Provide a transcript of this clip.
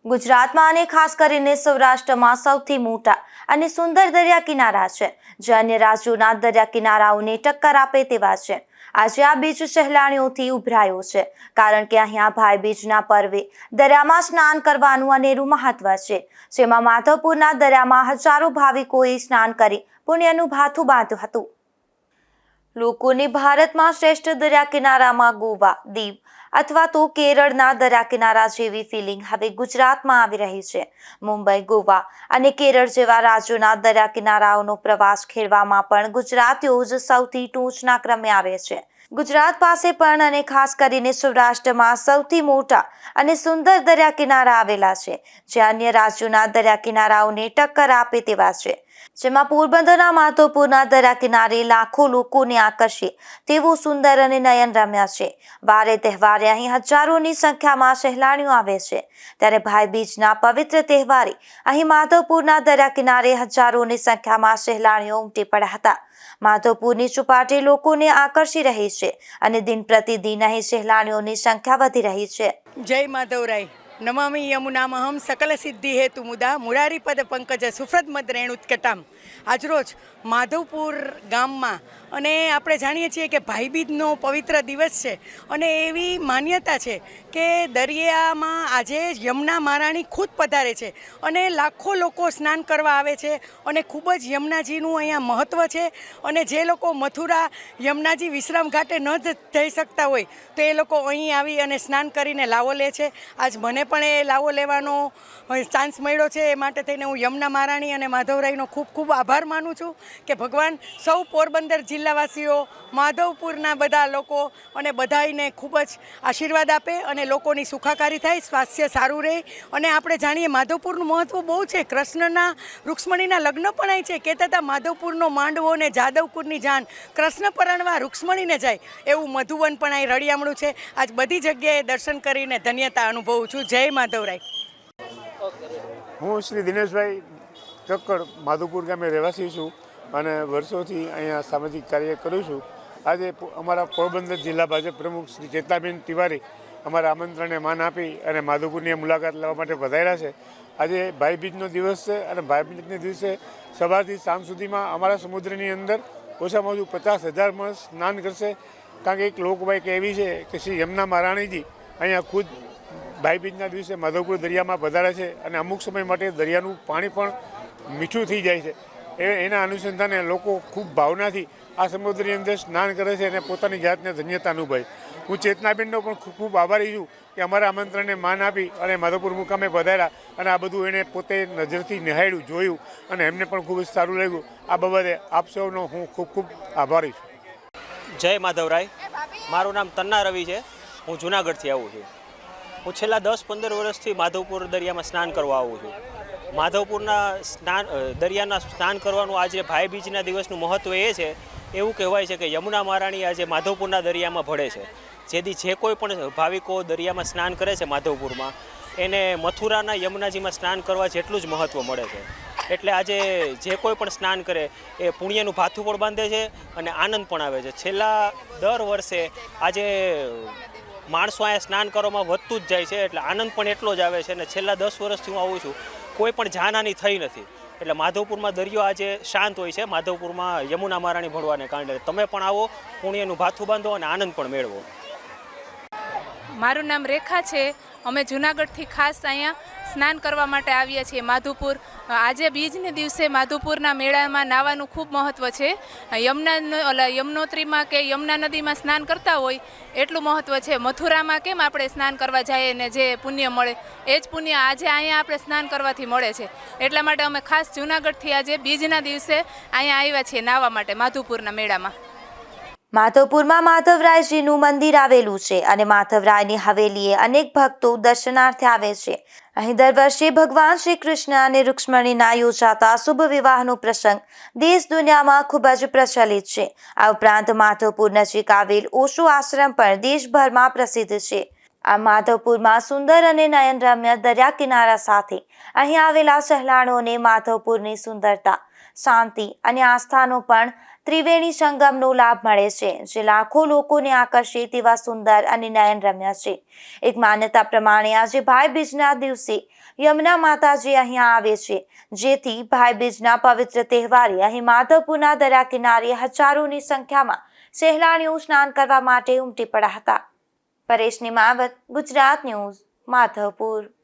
ગુજરાતમાં અને ખાસ કરીને સૌરાષ્ટ્રમાં સૌથી મોટા અને સુંદર દરિયા કિનારા છે, જે અન્ય રાજ્યોના દરિયા કિનારાઓને ટક્કર આપે તેવા છે. આજે આ બીચ સહેલાણીઓથી ઉભરાયો છે, કારણ કે અહીંયા ભાઈ બીજના પર્વે દરિયામાં સ્નાન કરવાનું અનેરું મહત્વ છે, જેમાં માધવપુરના દરિયામાં હજારો ભાવિકોએ સ્નાન કરી પુણ્યનું ભાથું બાંધ્યું હતું. લોકોને ભારતમાં શ્રેષ્ઠ દરિયા કિનારામાં ગોવા, દીવ અથવા તો કેરળના દરિયા કિનારા જેવી ફિલિંગ હવે ગુજરાતમાં આવી રહી છે. મુંબઈ, ગોવા અને કેરળ જેવા રાજ્યોના દરિયા કિનારાઓનો પ્રવાસ ખેડવામાં પણ ગુજરાતીઓ જ સૌથી ટોચના ક્રમે આવે છે. ગુજરાત પાસે પણ અને ખાસ કરીને સૌરાષ્ટ્રમાં સૌથી મોટા અને સુંદર દરિયા કિનારા આવેલા છે, જે અન્ય રાજ્યોના દરિયા કિનારાઓને ટક્કર આપે તેવા છે. જેમાં પોરબંદરના માધવપુરના દરિયા કિનારે લાખો લોકોને આકર્ષે તેવું સુંદર અને નયનરમ્ય છે. વારે તહેવારે અહીં હજારોની સંખ્યામાં સહેલાણીઓ આવે છે, ત્યારે ભાઈ બીજના પવિત્ર તહેવારે અહીં માધવપુરના દરિયા કિનારે હજારોની સંખ્યામાં સહેલાણીઓ ઉમટી પડ્યા હતા. માધવપુરની ચોપાટી લોકોને આકર્ષી રહી છે અને દિન પ્રતિદિન અહીં સહેલાણીઓની સંખ્યા વધી રહી છે. જય માધવરાય. નમામિ યમુનામહમ સકલ સિદ્ધિ હેતુ મુદા મુરારીપદ પંકજ સુફ્રદ મદ રેણુત્કટામ. આજરોજ માધવપુર ગામમાં અને આપણે જાણીએ છીએ કે ભાઈબીજનો પવિત્ર દિવસ છે અને એવી માન્યતા છે કે દરિયામાં આજે યમુના મહારાણી ખુદ પધારે છે અને લાખો લોકો સ્નાન કરવા આવે છે અને ખૂબ જ યમુનાજીનું અહીંયા મહત્ત્વ છે. અને જે લોકો મથુરા યમુનાજી વિશ્રામ ઘાટે ન જઈ શકતા હોય તો એ લોકો અહીં આવી અને સ્નાન કરીને લાવો લે છે. આજ મને પણ એ લાવો લેવાનો ચાન્સ મળ્યો છે, એ માટે થઈને હું યમુના મહારાણી અને માધવરાયનો ખૂબ ખૂબ આભાર માનું છું કે ભગવાન સૌ પોરબંદર જિલ્લાવાસીઓ, માધવપુરના બધા લોકો અને બધાને ખૂબ જ આશીર્વાદ આપે અને લોકોની સુખાકારી થાય, સ્વાસ્થ્ય સારું રહે. અને આપણે જાણીએ માધવપુરનું મહત્ત્વ બહુ છે. કૃષ્ણના રૂક્ષ્મણીના લગ્ન પણ અહીં છે. કહેતા હતા માધવપુરનો માંડવો ને જાદવપુરની જાન, કૃષ્ણ પરણવા રૂક્ષ્મણીને જાય, એવું મધુવન પણ અહીં રળિયામણું છે. આજ બધી જગ્યાએ દર્શન કરીને ધન્યતા અનુભવું છું. જય માધવરાય. હું શ્રી દિનેશભાઈ ચક્કર માધવપુર ગામે રહેવાસી છું અને વર્ષોથી અહીંયા સામાજિક કાર્ય કરું છું. આજે અમારા પોરબંદર જિલ્લા ભાજપ પ્રમુખ શ્રી ચેતનાબેન તિવારી અમારા આમંત્રણને માન આપી અને માધવપુરની મુલાકાત લેવા માટે પધાર્યા છે. આજે ભાઈબીજનો દિવસ છે અને ભાઈબીજના દિવસે સવારથી સાંજ સુધીમાં અમારા સમુદ્રની અંદર ઓછામાં ઓછું 50,000 માણસ સ્નાન કરશે. કારણ કે એક લોકવાયકા એવી છે કે શ્રી યમુના મહારાણીજી અહીંયા ખુદ ભાઈબીજના દિવસે માધવપુર દરિયામાં પધારે છે અને અમુક સમય માટે દરિયાનું પાણી પણ મીઠું થઈ જાય છે. એના અનુસંધાને લોકો ખૂબ ભાવનાથી આ સમુદ્રની અંદર સ્નાન કરે છે અને પોતાની જાતને ધન્યતા અનુભવે. હું ચેતનાબેનનો પણ ખૂબ ખૂબ આભારી છું કે અમારા આમંત્રણને માન આપી અને માધવપુર મુકામે પધાર્યા અને આ બધું એણે પોતે નજરથી નિહાળ્યું, જોયું અને એમને પણ ખૂબ જ સારું લાગ્યું. આ બાબતે આપ સૌનો હું ખૂબ ખૂબ આભારી છું. જય માધવરાય. મારું નામ તન્ના રવિ છે. હું જુનાગઢથી આવું છું. હું છેલ્લા 10-15 વર્ષથી માધવપુર દરિયામાં સ્નાન કરવા આવું છું. માધવપુરના દરિયાના સ્નાન કરવાનું આજે ભાઈબીજના દિવસનું મહત્ત્વ એ છે, એવું કહેવાય છે કે યમુના મહારાણી આજે માધવપુરના દરિયામાં ભળે છે. જેથી જે કોઈ પણ ભાવિકો દરિયામાં સ્નાન કરે છે માધવપુરમાં, એને મથુરાના યમુનાજીમાં સ્નાન કરવા જેટલું જ મહત્ત્વ મળે છે. એટલે આજે જે કોઈ પણ સ્નાન કરે એ પુણ્યનું ભાથું પણ બાંધે છે અને આનંદ પણ આવે છે. છેલ્લા દર વર્ષે આજે માણસો અહીંયા સ્નાન કરવામાં વધતું જ જાય છે, એટલે આનંદ પણ એટલો જ આવે છે. અને છેલ્લા 10 વર્ષથી હું આવું છું, કોઈ પણ જાનહાની થઈ નથી. એટલે માધવપુરમાં દરિયો આજે શાંત હોય છે, માધવપુરમાં યમુના મહારાણી ભળવાને કારણે. તમે પણ આવો, પુણ્યનું ભાથું બાંધો અને આનંદ પણ મેળવો. મારું નામ રેખા છે. અમે જુનાગઢથી ખાસ અહીંયા સ્નાન કરવા માટે આવીએ છીએ માધવપુર. આજે બીજને દિવસે માધવપુરના મેળામાં નાહવાનું ખૂબ મહત્ત્વ છે. યમનોત્રીમાં કે યમુના નદીમાં સ્નાન કરતા હોય એટલું મહત્ત્વ છે. મથુરામાં કેમ આપણે સ્નાન કરવા જઈએ ને જે પુણ્ય મળે, એ જ પુણ્ય આજે અહીંયા આપણે સ્નાન કરવાથી મળે છે. એટલા માટે અમે ખાસ જુનાગઢથી આજે બીજના દિવસે અહીંયા આવ્યા છીએ નાહવા માટે માધવપુરના મેળામાં. માધવપુરમાં માધવરાયજીનું મંદિર આવેલું છે અને માધવરાયની હવેલીએ અનેક ભક્તો દર્શનાર્થે આવે છે. અહીં દર વર્ષે ભગવાન શ્રી કૃષ્ણ અને રૂક્ષ્મણીના યોજાતા શુભ વિવાહનો પ્રસંગ દેશ દુનિયામાં ખૂબ જ પ્રચલિત છે. આ ઉપરાંત માધવપુર નજીક આવેલ ઓશો આશ્રમ પણ દેશભરમાં પ્રસિદ્ધ છે. આ માધવપુરમાં સુંદર અને નયનરમ્ય દરિયા કિનારા સાથે અહીં આવેલા સહેલાણીઓને માધવપુરની સુંદરતા, શાંતિ અને આસ્થાનો પણ ત્રિવેણી સંગમનો લાભ મળે છે, જે લાખો લોકોને આકર્ષે તેવા સુંદર અને નયનરમ્ય છે. એક માન્યતા પ્રમાણે આજે ભાઈ બીજના દિવસે યમુના માતાજી અહીંયા આવે છે, જેથી ભાઈ બીજના પવિત્ર તહેવારે અહીં માધવપુરના દરિયા કિનારે હજારોની સંખ્યામાં સહેલાણીઓ સ્નાન કરવા માટે ઉમટી પડ્યા હતા. પરેશ નિમાવત, ગુજરાત ન્યૂઝ, માધવપુર.